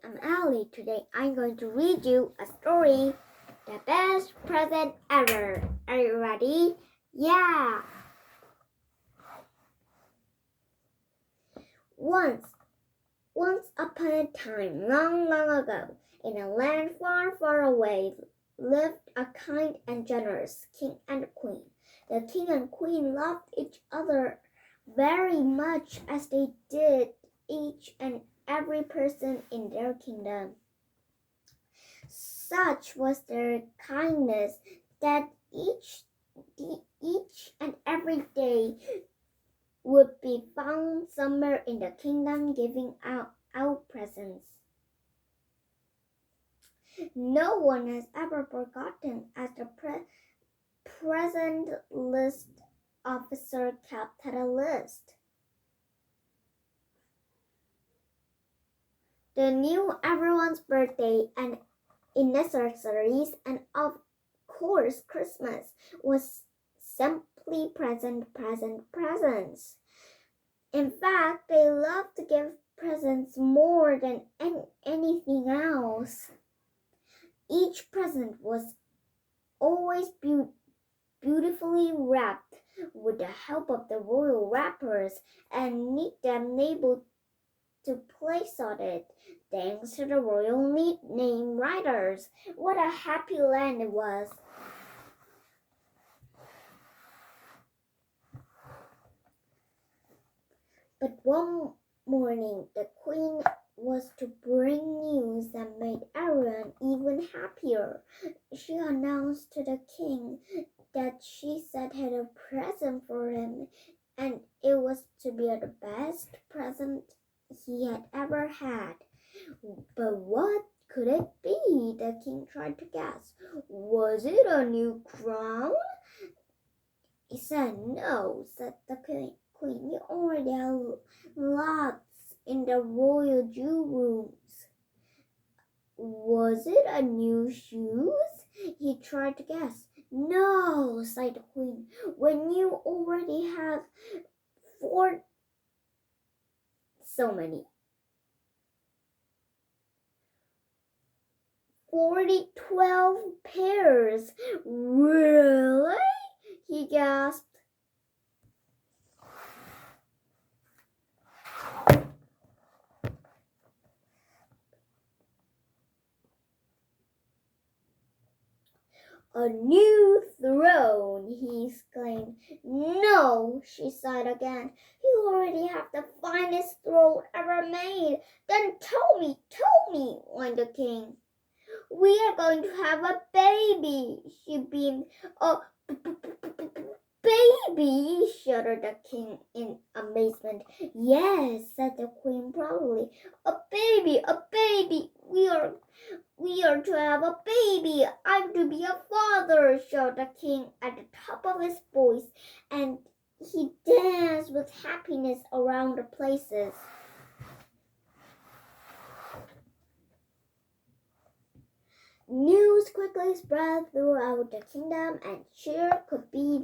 I'm Elly. Today I'm going to read you a story, The Best Present Ever. Are you ready? Yeah! Once upon a time, long ago, in a land far away, lived a kind and generous king and queen. The king and queen loved each other very much, as they did each and every person in their kingdom. Such was their kindness that each and every day would be found somewhere in the kingdom giving out presents. No one has ever forgotten, as the present list officer kept a list. They knew everyone's birthday and anniversaries, and of course Christmas was simply presents. In fact, they loved to give presents more than anything else. Each present was always beautifully wrapped with the help of the royal wrappers and neat them able to place on it, thanks to the royal name writers. What a happy land it was! But one morning, the queen was to bring news that made everyone even happier. She announced to the king that she had a present for him, and it was to be the best present he had ever had. But what could it be? The king tried to guess. Was it a new crown? He said, "No," said the queen. You already have lots in the royal jewel rooms. Was it a new shoes? He tried to guess. "No," sighed the queen. "When you already have so many. 12 pairs. Really?" he gasped. "A new throne," he exclaimed. "No," she sighed again. "You already have the finest throne ever made." "Then tell me," whined the king. "We are going to have a baby," she beamed. "A baby?" shuddered the king in amazement. "Yes," said the queen proudly. A baby. We are to have a baby. I'm to be a father," shouted the king at the top of his voice, and he danced with happiness around the places. News quickly spread throughout the kingdom, and cheer could be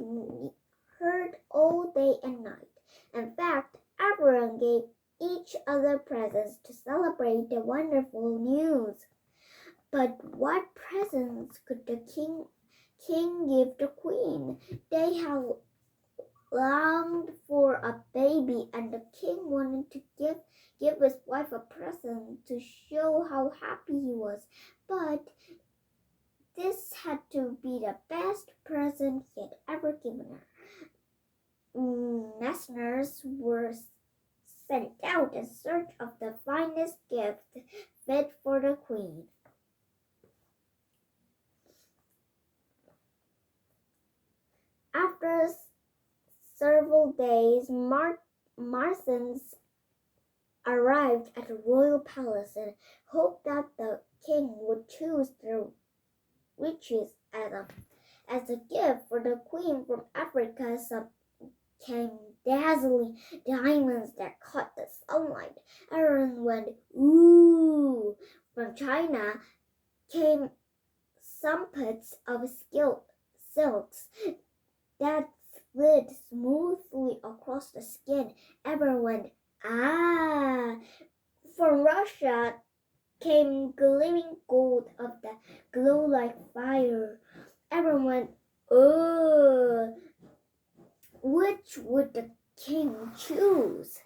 heard all day and night. In fact, everyone gave each other presents to celebrate the wonderful news. But what presents could the king give the queen? They had longed for a baby, and the king wanted to give his wife a present to show how happy he was. But this had to be the best present he had ever given her. Messengers were sent out in search of the finest gift fit for the queen. After several days, Marsons arrived at the royal palace and hoped that the king would choose the riches as a gift for the queen. From Africa, some came dazzling diamonds that caught the sunlight. Everyone went, "Ooh!" From China came sumpets of silks that slid smoothly across the skin. Everyone went, "Ah!" From Russia, came gleaming gold of the glow like fire. Everyone went, "Oh, which would the king choose?"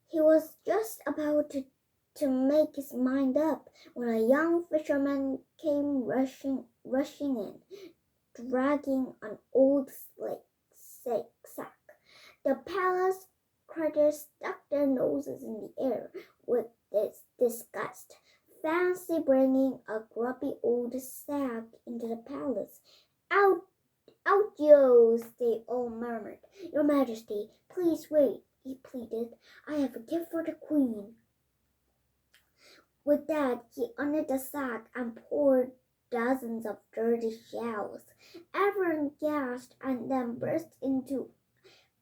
He was just about to make his mind up when a young fisherman came rushing in, dragging an old sack. The palace critters stuck their noses in the air with disgust. Fancy bringing a grubby old sack into the palace. "Out, out, yo's!" they all murmured. "Your Majesty, please wait," he pleaded. "I have a gift for the Queen." With that, he undid the sack and poured dozens of dirty shells. Everyone gasped and then burst into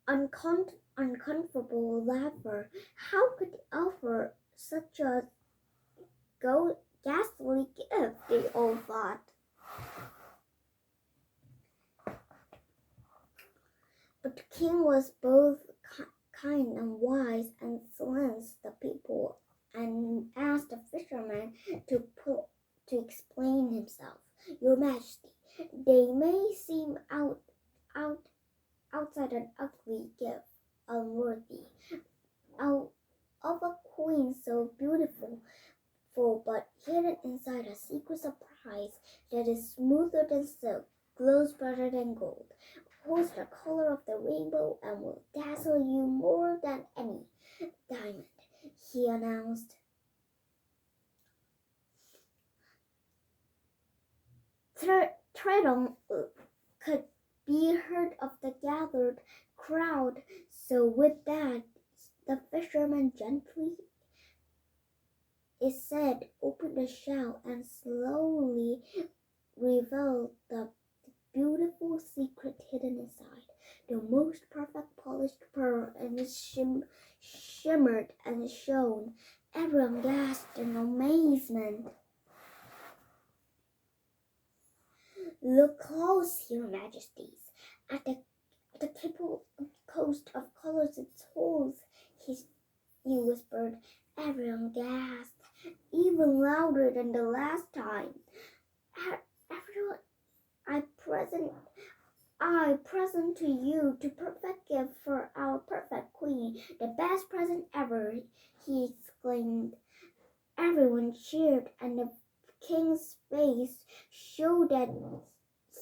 uncomfortable laughter. How could he offer such a ghastly gift, they all thought. But the king was both kind and wise, and silenced the people and asked the fisherman to explain himself. "Your Majesty, they may seem outside an ugly gift, unworthy of a queen so beautiful, but hidden inside a secret surprise that is smoother than silk, glows brighter than gold, holds the color of the rainbow, and will dazzle you more than any diamond," he announced. Treadle could be heard of the gathered crowd, so with that, the fisherman gently, it said, opened the shell and slowly revealed the beautiful secret hidden inside. The most perfect polished pearl, and it shimmered and shone. Everyone gasped in amazement. "Look close, Your Majesties, at the coast of colors it holds," he whispered. Everyone gasped, even louder than the last time. "Everyone, I present to you the perfect gift for our perfect queen, the best present ever," he exclaimed. Everyone cheered, and the king's face showed that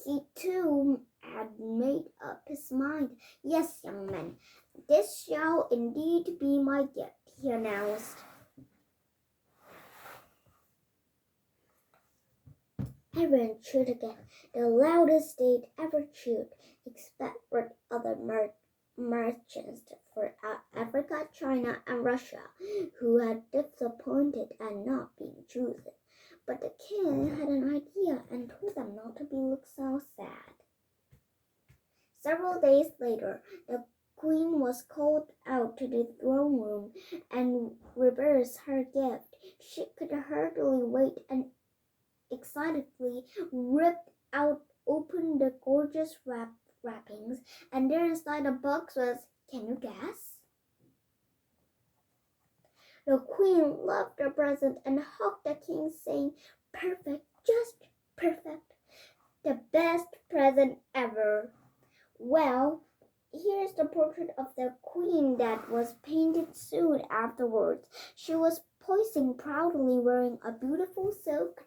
he too had made up his mind. "Yes, young man, this shall indeed be my gift," he announced. Everyone cheered again, the loudest they'd ever cheered, except for other merchants for Africa, China, and Russia, who had disappointed at not being chosen. But the king had an idea and told them not to look so sad. Several days later, the queen was called out to the throne room and reversed her gift. She could hardly wait and excitedly ripped open the gorgeous wrappings, and there inside the box was, can you guess? The queen loved the present and hugged the king, saying, "Perfect, just perfect, the best present ever." Well, here's the portrait of the queen that was painted soon afterwards. She was posing proudly, wearing a beautiful silk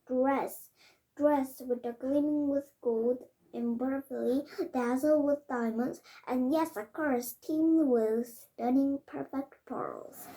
dress with the gleaming with gold, embroidery dazzled with diamonds, and yes, of course, teamed with stunning perfect pearls.